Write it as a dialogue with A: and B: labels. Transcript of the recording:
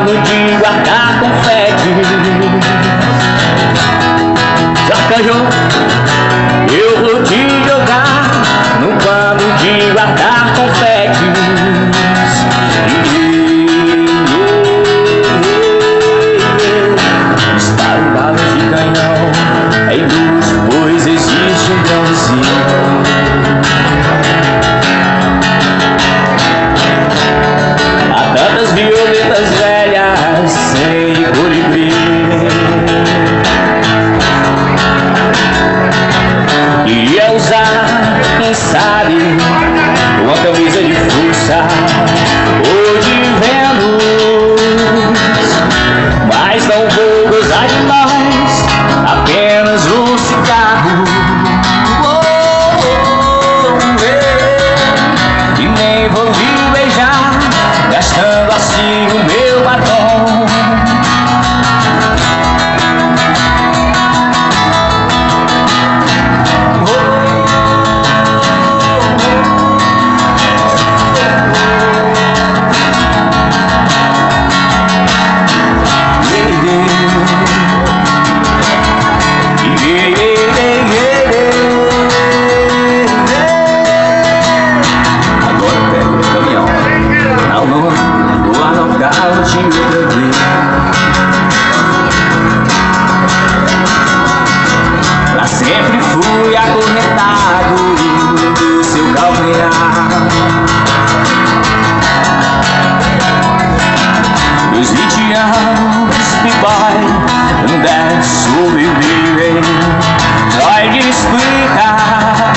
A: pano de guardar confete. Sarcanjão, eu vou te jogar no pano de guardar confetes. Disparo balas de canhão, é inútil, pois existe um grãozinho. Há tantas violetas velhas sem colibri. Queria usar, quem sabe, uma camisa de fuça ou de Vênus, mas não vou gozar demais, apenas um cigarro. E nem vou lhe beijar, gastando assim o meu batom. Lá sempre fui acorrentado do seu calcanhar. Meus 20 anos, me vai, não deve sobreviver. Vai me explicar